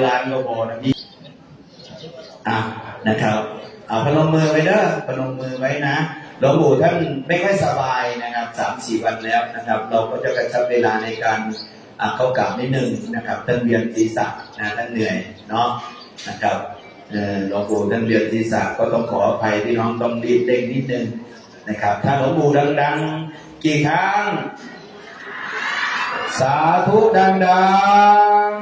ล้านก็พอนะพี่นะครับเอาพนมมือไว้เด้อพนมมือไว้นะหลวงปู่ท่านไม่ค่อยสบายนะครับ3-4 วันแล้วนะครับเราก็จะกระชับเวลาในการเข้ากราบนิดนึงนะครับท่านเวียนศีรษะนะท่านเหนื่อยเนาะนะครับหลวงปู่ท่านเวียนศีรษะก็ต้องขออภัยพี่น้องต้องรีบเร่งนิดนึงนะครับถ้าหลวงปู่ดังๆกี่ครั้งสาธุดังๆ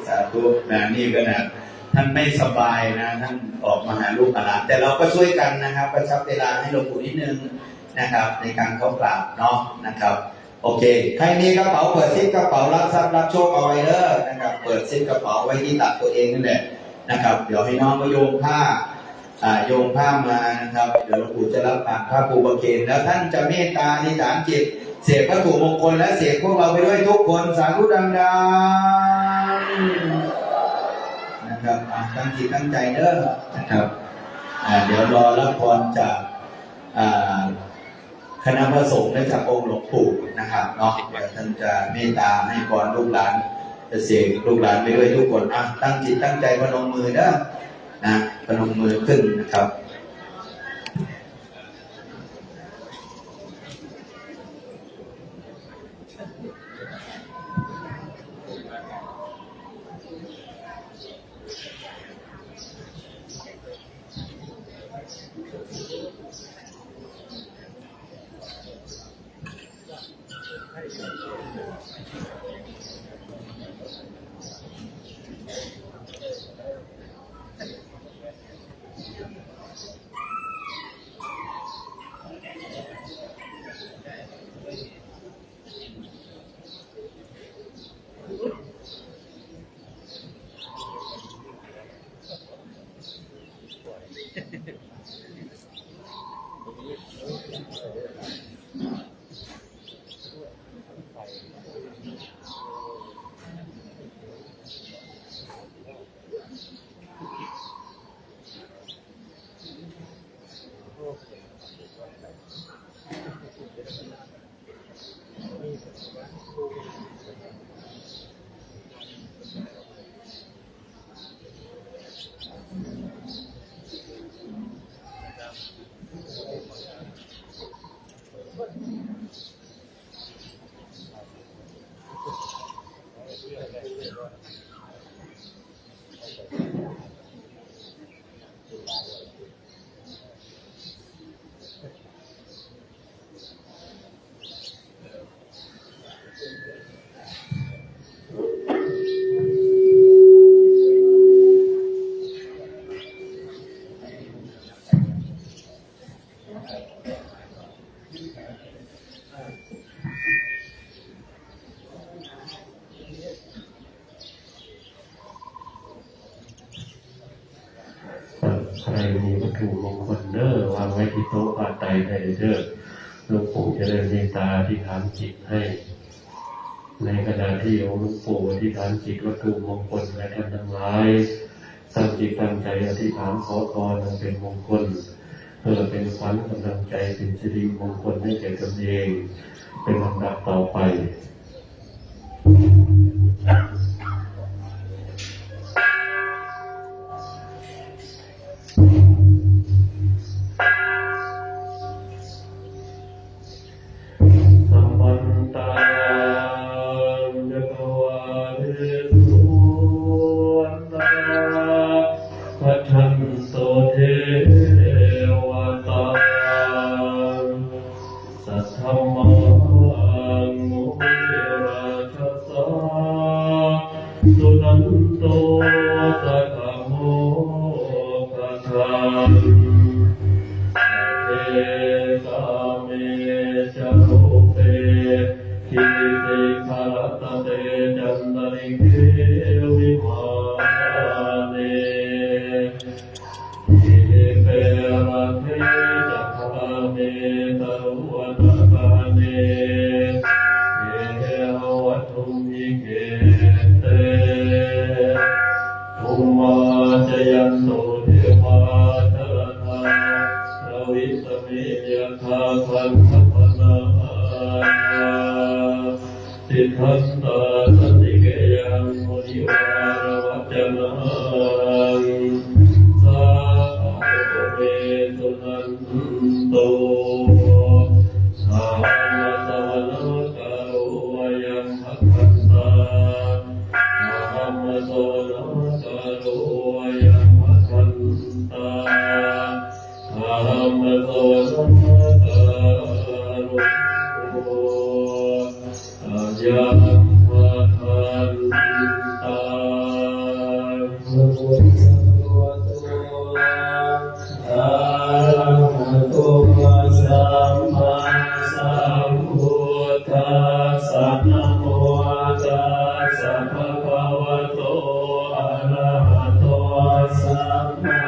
สาธุนะนี่ก็นะท่านไม่สบายนะท่านออกมาหาลูกหลานแต่เราก็ช่วยกันนะครับกระชับเวลาให้หลวงปู่นิดนึงนะครับในการเข้ากราบเนาะนะครับโอเคใครมีกระเป๋าเปิดซิปกระเป๋ารับทรัพย์รับโชคเอาไว้เด้อนะครับเปิดซิปกระเป๋าไว้ที่ตักตัวเองนั่นแหละนะครับเดี๋ยวให้น้องก็โยงผ้ามานะครับเดี๋ยวหลวงปู่จะรับปากผ้าปูประเคนแล้วท่านจะเมตตาในฐานจิตเสกวัตถุมงคลและเสกพวกเราไปด้วยทุกคนสาธุดังๆนะครับตั้งจิตตั้งใจเด้อนะครับเดี๋ยวรอรับพรจากคณะพระสงฆ์และจากองค์หลวงปู่นะครับเนาะเดี๋ยวท่านจะเมตตาให้พรลูกหลานจะเสกลูกหลานไปด้วยทุกคนตั้งจิตตั้งใจพนมมือเด้อนะพนมมือขึ้นนะครับใครมีวัตถุมงคลเด้อวางไว้ที่โต๊ะผ้าไตรได้เด้อหลวงปู่จะได้เมตตาอธิษฐานจิตให้ในขณะที่หลวงปู่อธิษฐานจิตวัตถุมงคลและท่านทั้งหลายตั้งจิตตั้งใจอธิษฐานขอพรนั้นเป็นมงคลเพื่อเป็นขวัญกำลังใจเป็นสิริมงคลให้แก่ตนเองเป็นลำดับต่อไปสุนันโตสัทธโมคทังเทกาเมจโรเปคิสิขารตเตจันตริเกวิมาเนอิเประเทจักขาเมตรุวัตกาเนเอวัตุมิเกเต ทิทันตาสันติเกยังมุนิวารวัจนังสาธุเมตุนันโตสามะสวนาคาโรยังภัคคันตาธัมมะสวนาคาโรยังภัคคันตาธัมมะสวนาคาโรยังภัคคันตาสัพพุทธะอะระหะโตสัมมาสัมพุทธัสสะนะโมตัสสะภะคะวะโตอะระหะโตสัมมา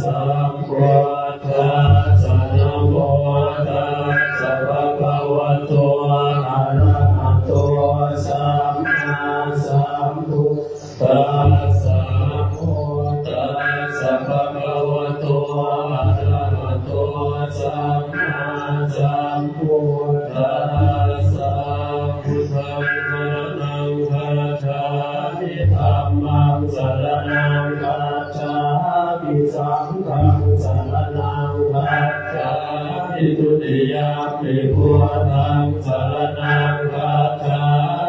สัมพุทธัสสะนะโมตัสสะภะคะวะโตอะระหะโตสัมมาสัมพุทธัสสะนะโมตัสสะภะคะวะโตอะระหะโตสัมมาสัมพุทธัสสะพุทธังสรณังคัจฉามิธัมมังสรณังคัจฉามิสังฆังสรณังคัจฉามิทุติยามปิพุทธังสรณังคัจฉา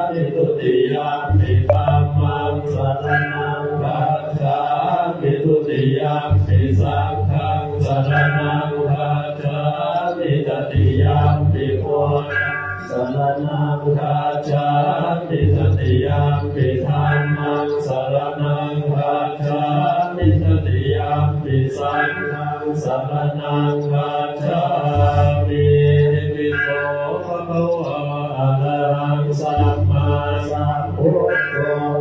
มิทุติยามปิธัมมังสรณังคัจฉามิทุติยามปิสังฆังสรณังคัจฉามิตติยามปิพุทธังสรณังคัจฉามิตติยามปิธัมมังสรณังคัจฉามิตติยามปิสังฆังสรณังคัจฉามิปิโสภะคะวะอะระหังสัมมาสัมพุทโธ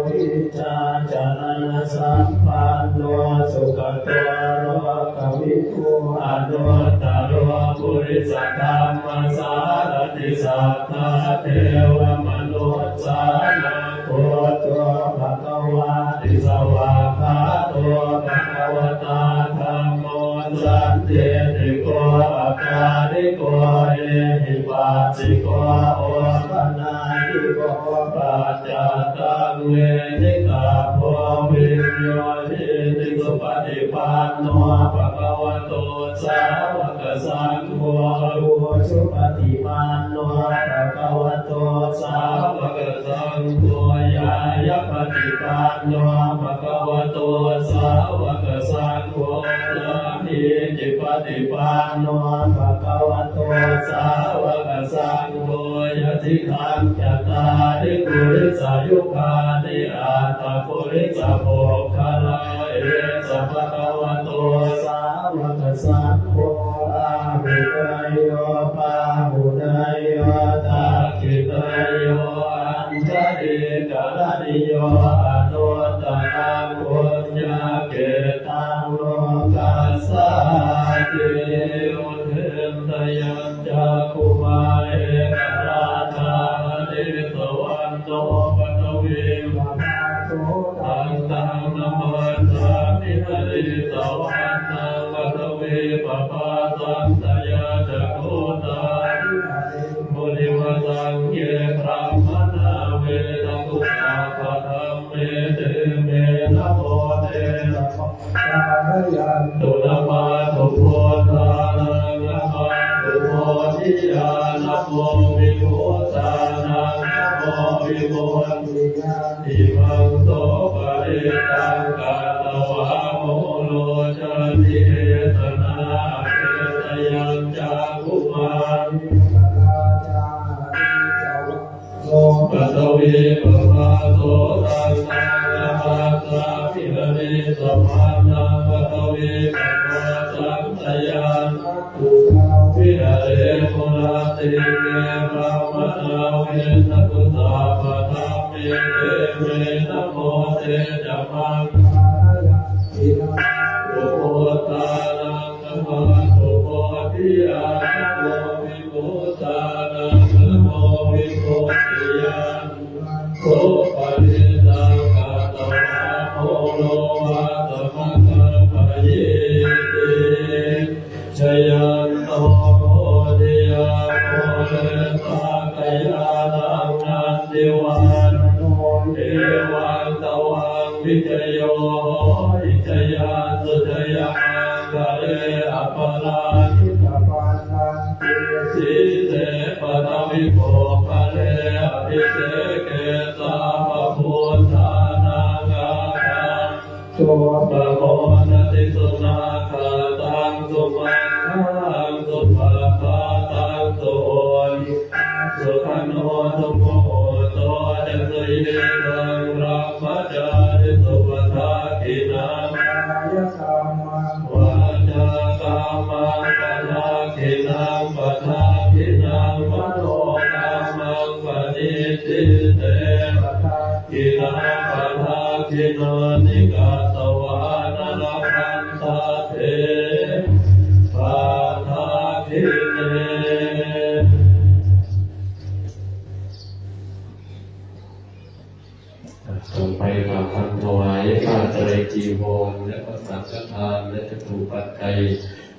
วิชาจารณะสัมปันโนสุขโตโลกวิทูอนุตตโรปุริสธรรมสารติสัทธาเทวมนุษย์สานาพุทโธภะคะวะติสวากขาโตภะคะวตาธัมโมสันติติโกอาคาริโกเอหิปัสสิโกโอปนายิโกปัจจตังเวทิตาโพวิญโยทิติสุปฏิปันโนภะคะวะโตสาวกสังโฆอุชุปฏิปันโนภะคะวะโตสาวกสังโฆญาญปฏิปันโนภะคะวะโตสาวกสังโฆสัมมิจิปฏิปันโนภะคะวะโตสาวกสังโฆยะติทังจัตตาริปุริสายุคานิอัตตปุริสโภคลาเอสัพพะคะวะโตสาวกสังโฆอาหุเนยโยปาหุเนยโยตาคิเนยโยอัญชลิกะระนิโยอนุตตรังปุญญาเกตังโลกัสสาติอุเทมตยัญจักขุมาเอกราชาติสวันโนปตวิวะนาโสตังตังนะโมสามิหริสวันนังปตวิปปาสันตยาจักขุตามุนิวสังเยพระมนาเวตกุสาภะธรรมเมเตเมนะโมเตนะโมสายันตุนะมาตุโพธานังนะมาตุโพธิญาณโมวิโภตานังนะโมวิโภติญาณิมังโตปะริตังกาตวะโมโลจติเอตนาเอตยังจักขุมันปตวิปภาโสตังตังนะมาสาภิหริสัมมานังปตวิปภาสังตยังวิหาเรมุนาติเมภามนาเวนะกุสาภะธรรมเมเตเมนะโมเตจะมังอุโภตานังนะมาตุโพธิญาณโมวิโภตานังนะโมวิโภติญาณโสปะริตังกาตวะโมโลวะตมะกะปะเยติชยันโตโหติยาโมเลตากยานังนันติว วิจโยวิจยาสุจยังกะเรอปลานิกปานันติสิเสปตวิโภกะเรอภิเสเกสาภพุทธานังอาคังตัวปะโมนติสุนาคาตังสุมังคังสุภาคาตังสุโอนิสุขันโนสุโมโตจัสยิตังรัมมจาริสุปทากินังกายกรรมังวาจากรรมังปทากินังปทากินังมโนกรรมังปณิทิเตปทากินังปทากิโนนิกาตวานรคันตาเทปทากิเนต่อไปกราบคำถวายผ้าไตรจีวรและพระสังฆทานและจตุปัจจัย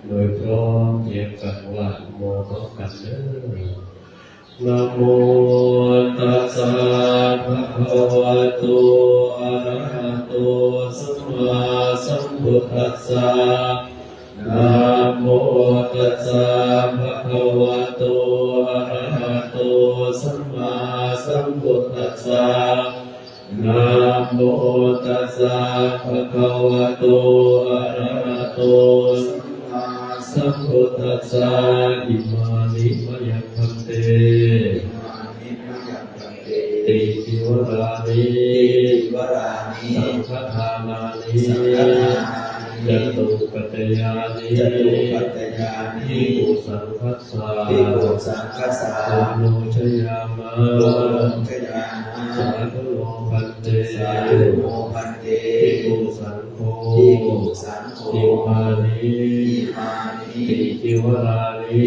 โดยพร้อมเยียบกันว่าโมพร้อมกันเด้อนะโมตัสสะภะคะวะโตอะระหะโตสัมมาสัมพุทธัสสะนะโมตัสสะภะคะวะโตอะระหะโตสัมมาสัมพุทธัสสะนะโมตัสสะภะคะวะโตอะระหะโตสัมมาสัมพุทธัสสะอิมานิมะยังพันเตติจิวรานิสังฆทานานิจตุปัจจยานิภิกขุสังฆสาโนชยามะสาธุโลภันเตภิกขุสังโฆอิมานิติจิวรานิ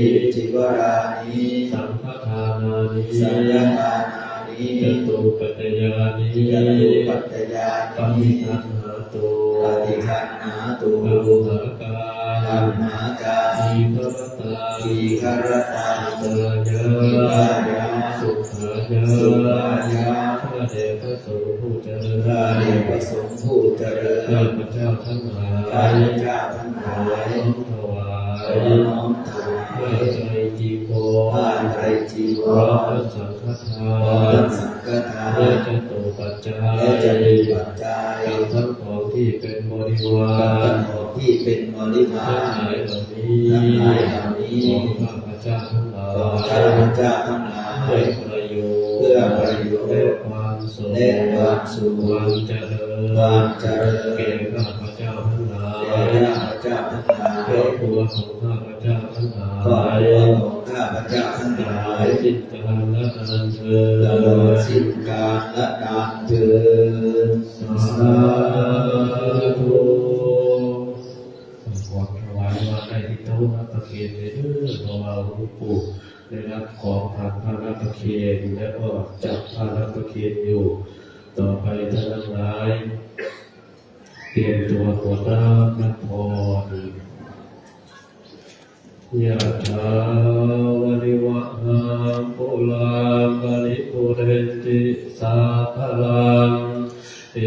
สังฆทานานิจตุปัจจยานิปฏิคันหาตุอัมหากาอิคารตาอิตายะสุขายะข้าแต่พระสงฆ์ผู้เจริญข้าพเจ้าทั้งหลายน้อมถวายผ้าไตรจีวรพร้อมสังฆทานและจตุปัจจัยกับทั้งของที่เป็นบริวารทั้งหลายเหล่านี้ของข้าพเจ้าทั้งหลายเพื่อประโยชน์และความสุขความเจริญแก่ข้าพเจ้าทั้งหลายครอบครัวของข้าพเจ้าทั้งหลายสิ้นกาลและนานเถิดสาธุขอถวายมาได้ที่โต๊ะนักประเคนเลยเด้อเพราะว่าหลวงปู่ได้รับของทางพระนักประเคนและก็จับพระนักประเคนอยู่ต่อไปท่านทั้งหลายเตรียมตัวกรวดน้ำนับพรยะถาวะริวะหาปุราปริปุเรนติสาคลังเอ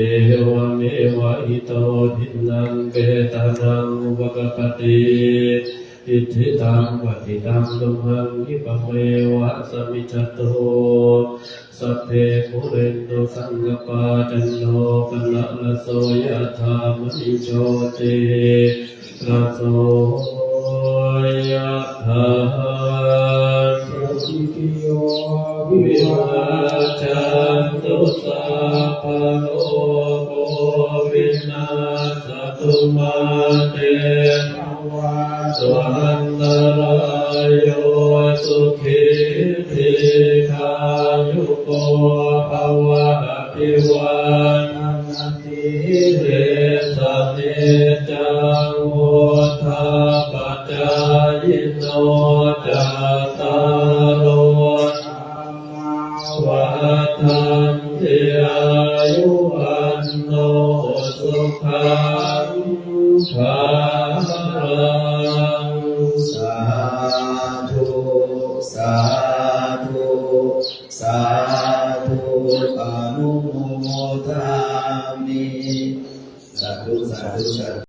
วเมวะอิโตทินังเปตานังอุปกปติอิทธิตังปฏิตังตุมหังคิปะเมวะสมิจจโตสัพเพปุเรนโตสังกปาจันโนปนะละโสยะธามณิโชติละโสยะธาสัพพิโยวิวัจจันตุสัพพะโลกวินาศตุมาเตสวันตรายโยสุขิธิคายุโกภวะอภิวันติเตสะเนจังโหทาปัจจายโนจัตตารโอวัฏันติอายุวันโนสุขังภาลังสาธุสาธุสา ธุอนุโมทามิสาธุสาธุสาธุ